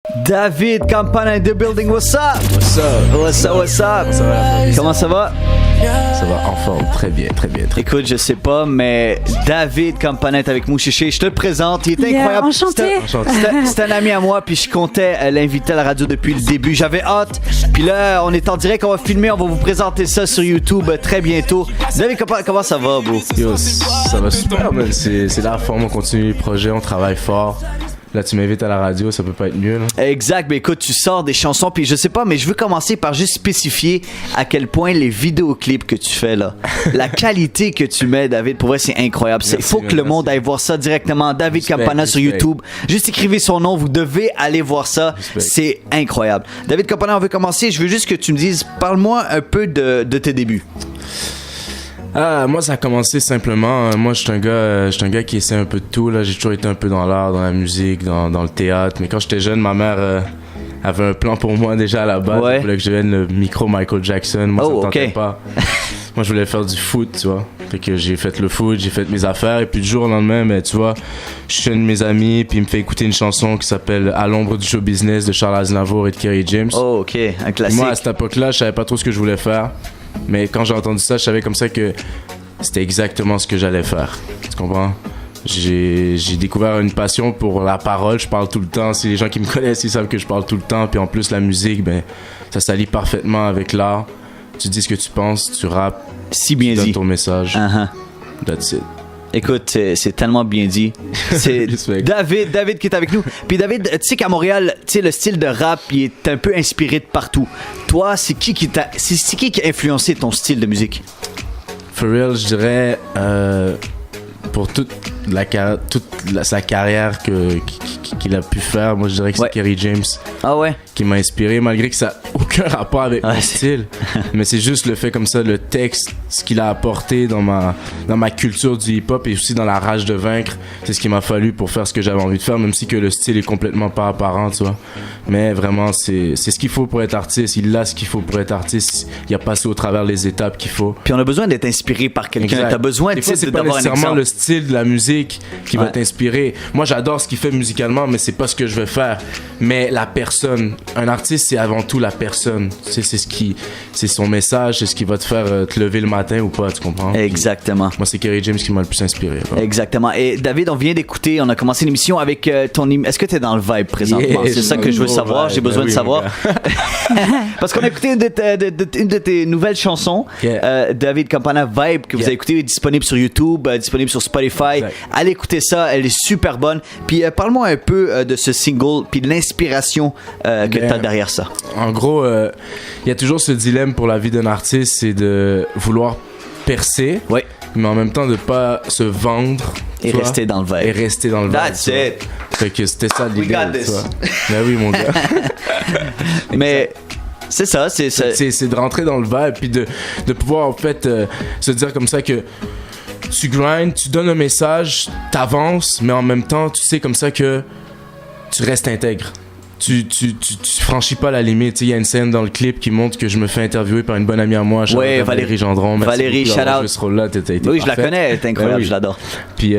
David Campana in the building, what's up? What's up? What's up, what's up? Ça va? Comment ça va? Ça va en forme, très bien, très bien. Très Écoute, je sais pas, mais David Campana est avec nous, Chiché. Je te le présente, il est incroyable. Enchanté. C'est un ami à moi, puis je comptais l'inviter à la radio depuis le début. J'avais hâte, puis là, on est en direct, on va filmer, on va vous présenter ça sur YouTube très bientôt. David Campana, comment ça va, bro? Yo, ça va super, man. C'est la forme, on continue les projets, on travaille fort. Là, tu m'invites à la radio, ça peut pas être mieux, là. Exact, mais écoute, tu sors des chansons, puis je sais pas, mais je veux commencer par juste spécifier à quel point les vidéoclips que tu fais, là, la qualité que tu mets, David, pour vrai, c'est incroyable. Il faut que le monde aille voir ça directement. David Campana sur YouTube. Juste écrivez son nom, vous devez aller voir ça. C'est incroyable. David Campana, on veut commencer. Je veux juste que tu me dises, parle-moi un peu de tes débuts. Moi, ça a commencé simplement. Moi, je suis un gars qui essaie un peu de tout. Là, j'ai toujours été un peu dans l'art, dans la musique, dans le théâtre. Mais quand j'étais jeune, ma mère avait un plan pour moi déjà à la base. Elle voulait que je devienne le micro Michael Jackson. Moi, ça me tentait pas. Moi, je voulais faire du foot, tu vois. Fait que j'ai fait le foot, j'ai fait mes affaires. Et puis du jour au lendemain, ben, tu vois, je suis un de mes amis, puis il me fait écouter une chanson qui s'appelle À l'ombre du show business de Charles Aznavour et de Kerry James. Oh, ok, un classique. Et moi, à cette époque-là, je savais pas trop ce que je voulais faire. Mais quand j'ai entendu ça, je savais comme ça que c'était exactement ce que j'allais faire. Tu comprends? J'ai découvert une passion pour la parole. Je parle tout le temps. Si les gens qui me connaissent, ils savent que je parle tout le temps. Puis en plus, la musique, ben, ça s'allie parfaitement avec l'art. Tu dis ce que tu penses, tu rappes. Si bien tu dit. donnes ton message. That's it. Écoute, c'est tellement bien dit. C'est David qui est avec nous. Puis David, tu sais qu'à Montréal, tu sais, le style de rap, il est un peu inspiré de partout. Toi, c'est qui a influencé ton style de musique? For real, je dirais, pour toute sa carrière qu'il a pu faire, moi je dirais que c'est Kerry James. Ah ouais? Qui m'a inspiré, malgré que ça n'a aucun rapport avec mon style. Mais c'est juste le fait comme ça, le texte, ce qu'il a apporté dans ma culture du hip-hop et aussi dans la rage de vaincre. C'est ce qu'il m'a fallu pour faire ce que j'avais envie de faire, même si que le style est complètement pas apparent, tu vois. Mais vraiment, c'est ce qu'il faut pour être artiste. Il a ce qu'il faut pour être artiste. Il a passé au travers les étapes qu'il faut. Puis on a besoin d'être inspiré par quelqu'un. T'as besoin des fois, c'est pas nécessairement le style de la musique qui va t'inspirer. Moi, j'adore ce qu'il fait musicalement, mais c'est pas ce que je veux faire. Mais la personne, un artiste, c'est avant tout la personne. C'est son message, c'est ce qui va te faire te lever le matin ou pas, tu comprends? Exactement. Moi, c'est Kerry James qui m'a le plus inspiré. Quoi. Exactement. Et David, on vient d'écouter, on a commensé l'émission avec ton... Est-ce que t'es dans le vibe présentement? C'est ça que je veux savoir. J'ai besoin de savoir. Parce qu'on a écouté une de tes nouvelles chansons, David Campana Vibe, que vous avez écouté, disponible sur YouTube, disponible sur Spotify. Allez écouter ça, elle est super bonne. Puis parle-moi un peu de ce single, puis de l'inspiration que tu as derrière ça. En gros, il y a toujours ce dilemme pour la vie d'un artiste, c'est de vouloir percer, mais en même temps de pas se vendre. Et rester dans le vibe. Et rester dans le vibe. That's it. Fait que c'était ça l'idée. We got this. Ben oui, mon gars. Mais... c'est ça, c'est de rentrer dans le vibe, puis de pouvoir en fait se dire comme ça que tu grindes, tu donnes un message, t'avances, mais en même temps, tu sais comme ça que tu restes intègre. Tu franchis pas la limite. Il y a une scène dans le clip qui montre que je me fais interviewer par une bonne amie à moi, Valérie Gendron. Valérie, shout out. Ce rôle-là, t'as été oui, je la connais, elle est incroyable, je l'adore. Puis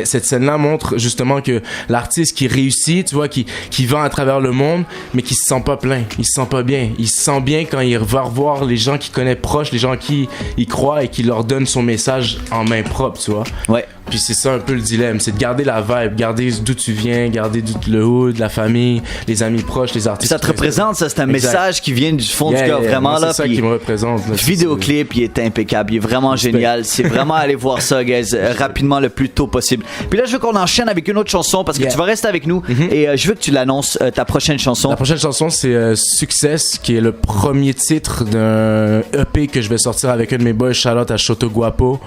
cette scène-là montre justement que l'artiste qui réussit, tu vois, qui va à travers le monde, mais qui se sent pas plein, il se sent pas bien. Il se sent bien quand il va revoir les gens qu'il connaît proches, les gens qui y croient et qui leur donnent son message en main propre, tu vois. Ouais. Puis c'est ça un peu le dilemme, c'est de garder la vibe, garder d'où tu viens, garder le hood, la famille, les amis proches, les artistes. Ça te représente, ça, c'est un message qui vient du fond du cœur, vraiment. Moi, là. C'est ça qui me représente. Le vidéoclip, il est impeccable, il est vraiment génial. C'est vraiment aller voir ça, guys, rapidement, le plus tôt possible. Puis là, je veux qu'on enchaîne avec une autre chanson parce que tu vas rester avec nous et je veux que tu l'annonces, ta prochaine chanson. La prochaine chanson, c'est Success, qui est le premier titre d'un EP que je vais sortir avec un de mes boys, Charlotte à Choto Guapo.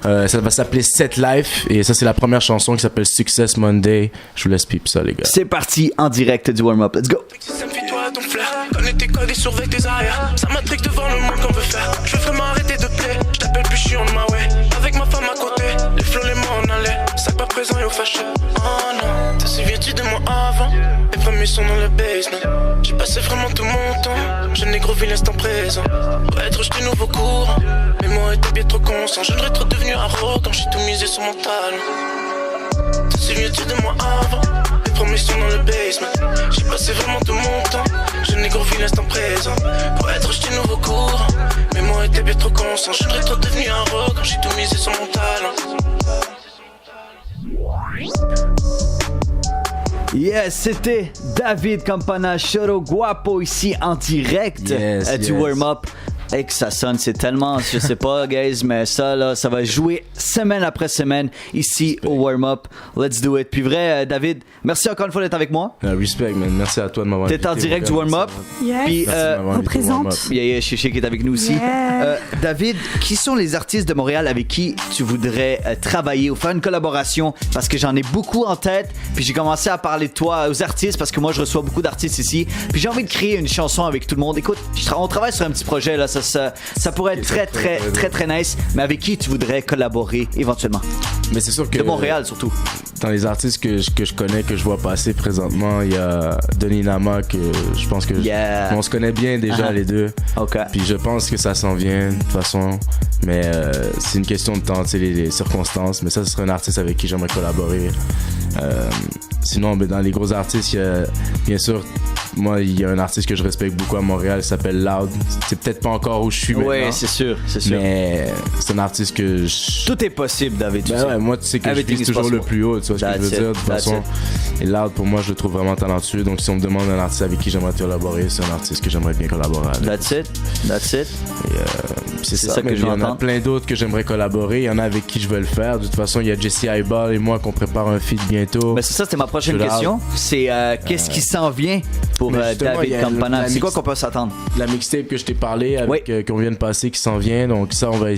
Ça va s'appeler Set Life. Et ça, c'est la première chanson qui s'appelle Success Monday. Je vous laisse pipe ça, les gars. C'est parti en direct du warm-up. Let's go. Confie-toi à ton flair. Connais tes codes et surveille tes arrières. Ça m'intrigue devant le monde qu'on veut faire. Je veux vraiment arrêter de play. Je t'appelle plus, je suis on my way. Avec ma femme à côté. Les flots, les mots en allait. Sac pas présent et au fâché. Oh non. Te souviens-tu de moi avant? Les premiers sont dans le basement. J'ai passé vraiment tout mon temps. Je n'ai grovi l'instant présent. Pour être jeté nouveau courant. Mais moi, était bien trop conscient. Je devrais trop devenu arrogant. J'ai tout misé sur mon talent. Te souviens-tu de moi avant? promission dans le basement. J'ai passé vraiment tout mon temps, je négocie l'instant présent. Pour être jeté nouveau courant, mes mots étaient bien trop conscients. Je serais trop devenu un rock quand j'ai tout misé sur mon talent. Yes, c'était David Campana, Choro Guapo ici en direct du warm-up. Et que ça sonne, c'est tellement, je sais pas, guys, mais ça, là, ça va jouer semaine après semaine ici au warm-up. Let's do it. Puis vrai, David, merci encore une fois d'être avec moi. Respect, man. Merci à toi de m'avoir invité. T'es en direct du warm-up. Yes. Puis, représente. Il y a Chichi qui est avec nous aussi. Yeah. David, qui sont les artistes de Montréal avec qui tu voudrais travailler ou faire une collaboration? Parce que j'en ai beaucoup en tête. Puis j'ai commencé à parler de toi aux artistes parce que moi, je reçois beaucoup d'artistes ici. Puis j'ai envie de créer une chanson avec tout le monde. Écoute, on travaille sur un petit projet, là. Ça pourrait être très nice, mais avec qui tu voudrais collaborer éventuellement? Mais c'est sûr que de Montréal surtout. Dans les artistes que je connais, que je vois passer présentement, il y a Denis Nama, que je pense que on se connaît bien déjà les deux. Okay. Puis je pense que ça s'en vient de toute façon, mais c'est une question de temps, tu sais, les circonstances. Mais ça, ce serait un artiste avec qui j'aimerais collaborer. Sinon, dans les gros artistes, il y a bien sûr. Moi, il y a un artiste que je respecte beaucoup à Montréal, il s'appelle Loud. C'est peut-être pas encore où je suis maintenant. Oui, c'est sûr. Mais c'est un artiste que Tout est possible, David. Ouais, moi, tu sais que je vise toujours le plus haut, tu vois ce que je veux dire, de toute façon. Et Loud, pour moi, je le trouve vraiment talentueux. Donc, si on me demande un artiste avec qui j'aimerais collaborer, c'est un artiste que j'aimerais bien collaborer avec. That's it. Et c'est ça que je veux entendre. Il y en a plein d'autres que j'aimerais collaborer. Il y en a avec qui je veux le faire. De toute façon, il y a Jesse Eyeball et moi qu'on prépare un feat bientôt. Mais c'est ça, c'était ma prochaine question. C'est qu'est-ce qui s'en vient pour David Campana? C'est quoi qu'on peut s'attendre? La mixtape que je t'ai parlé avec qu'on vient de passer qui s'en vient. Donc ça, on va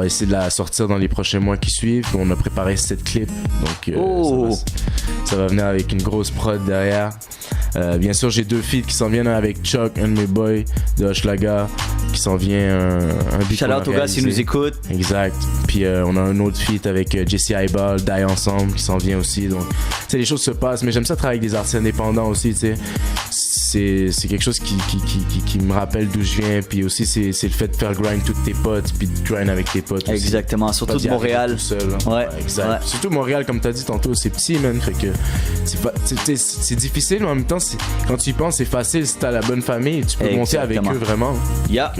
essayer de la sortir dans les prochains mois qui suivent. On a préparé 7 clips. Donc ça va venir avec une grosse prod derrière. Bien sûr, j'ai 2 feats qui s'en viennent avec Chuck, un de mes boys de Hochelaga, qui s'en vient un beat. Shout out aux gars s'ils nous écoutent. Exact. Puis on a un autre feat avec Jesse Eyeball, Die Ensemble, qui s'en vient aussi. Donc, tu sais, les choses se passent. Mais j'aime ça travailler avec des artistes indépendants aussi, tu sais. C'est quelque chose qui me rappelle d'où je viens. Puis aussi, c'est le fait de faire grind tous tes potes, puis de grind avec tes potes. Exactement, aussi. surtout de Montréal. Tout seul, hein. Ouais, exact. Ouais. Surtout Montréal, comme t'as dit tantôt, c'est petit, man. Fait que c'est difficile, mais en même temps, quand tu y penses, c'est facile. Si t'as la bonne famille, tu peux monter avec eux vraiment. Yeah.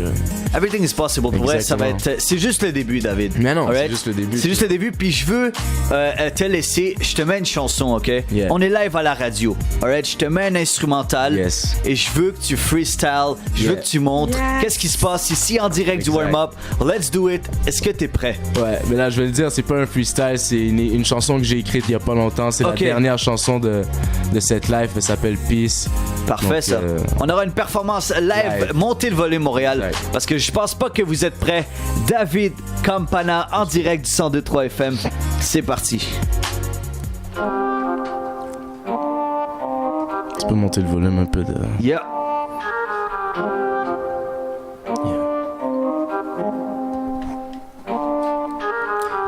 Everything is possible. Pour vrai, ça va être. C'est juste le début, David. Mais non, c'est juste le début. C'est juste le début. Puis je veux te laisser. Je te mets une chanson, ok? Yeah. On est live à la radio. Alright? Je te mets un instrumental. Yes. Et je veux que tu freestyle. Je veux que tu montres qu'est-ce qui se passe ici en direct du warm-up. Let's do it. Est-ce que t'es prêt? Ouais, mais là, je vais le dire, c'est pas un freestyle. C'est une chanson que j'ai écrite il y a pas longtemps. C'est la dernière chanson de cette live. Elle s'appelle Peace. Parfait. Donc, ça. On aura une performance live. Montez le volume, Montréal. Parce que je pense pas que vous êtes prêts. David Campana en direct du 102.3 FM. C'est parti. Tu peux monter le volume un peu de... Yeah.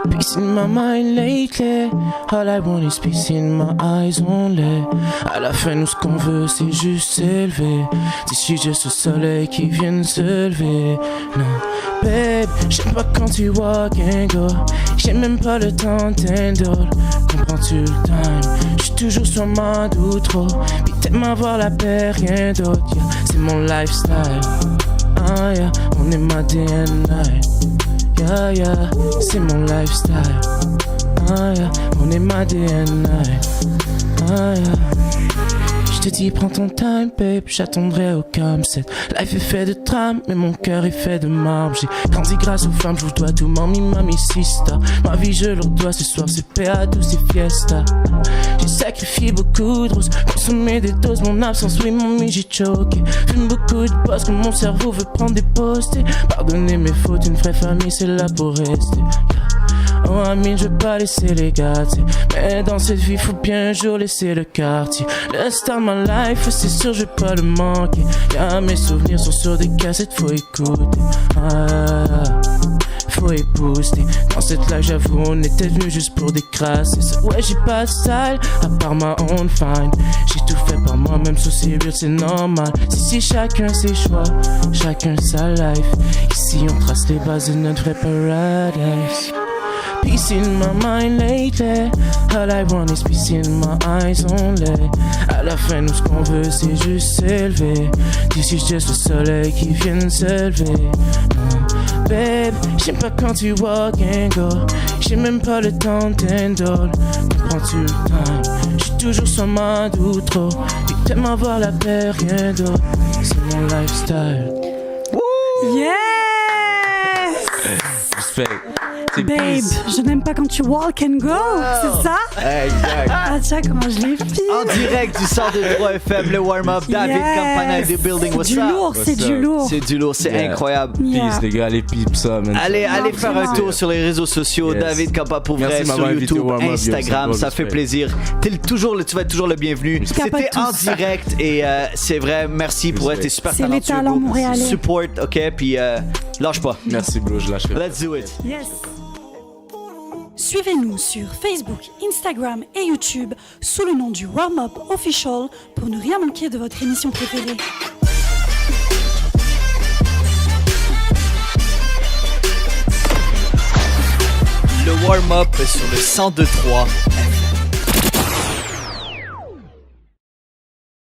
Peace in my mind lately. All I want is peace in my eyes only. À la fin, nous ce qu'on veut, c'est juste s'élever. D'ici, juste le soleil qui vient de se lever. Non, babe, j'aime pas quand tu walk and go. J'aime même pas le temps d'endole. Comprends-tu le time? J'suis toujours sur ma ou trop. Puis t'aimes avoir la paix, rien d'autre. Yeah, c'est mon lifestyle. Ah yeah, on est ma DNA. Yeah, yeah, c'est mon lifestyle. Ah yeah, on est ma DNA. Ah yeah. Je te dis prends ton time babe, j'attendrai au camset. Life est fait de drames, mais mon cœur est fait de marbre. J'ai grandi grâce aux femmes, je vous dois tout, mami, mami, sister. Ma vie je leur dois, ce soir c'est PA, tous ces fiestas. J'ai sacrifié beaucoup de roses, consommé des doses, mon absence, oui mamie j'ai choqué. Fume beaucoup de boss, comme mon cerveau veut prendre des postes. Pardonnez mes fautes, une vraie famille c'est là pour rester. Oh ami, je veux pas laisser les gars, t'sais. Mais dans cette vie, faut bien un jour laisser le quartier. Le star de ma life, c'est sûr, je vais pas le manquer. Y'a mes souvenirs sont sur des cassettes, faut écouter. Faut épouser. Dans cette life, j'avoue, on était venus juste pour décrasser. Ouais, j'ai pas de style, à part ma own fine. J'ai tout fait par moi, même sous c'est weird, c'est normal. Si chacun ses choix, chacun sa life. Ici, on trace les bases de notre vrai paradise. Peace in my mind lately. All I want is peace in my eyes only. À la fin, nous ce qu'on veut, c'est juste s'élever. This is just le soleil qui vient de s'élever. Babe, j'aime pas quand tu walk and go. J'aime même pas le temps d'endole. Comprends-tu le time? J'suis toujours sur ma ou trop. Tu t'aimes avoir la paix, rien d'autre. C'est mon lifestyle. Yes! Respect. Babe, je n'aime pas quand tu walk and go, c'est ça? Exact. Ah tiens, comment je l'ai fait. En direct du 102.3 FM, le warm-up, David Campana in the building. What's du up? lourd, c'est du lourd. C'est du lourd, c'est incroyable. Peace, les gars, allez pip ça, man. Allez faire un tour sur les réseaux sociaux. Yes. David Campa pour vrai, Merci de sur m'avoir invité YouTube, au warm-up, Instagram, yo, ça fait plaisir. Tu vas être toujours le bienvenu. C'était en direct et c'est vrai, merci pour être t'es super talentueux. C'est les talents montréalais. Support, ok, puis lâche pas. Merci, bro, je lâcherai. Let's do it. Yes. Suivez-nous sur Facebook, Instagram et YouTube sous le nom du Warm-Up Official pour ne rien manquer de votre émission préférée. Le warm-up sur le 102.3 FM.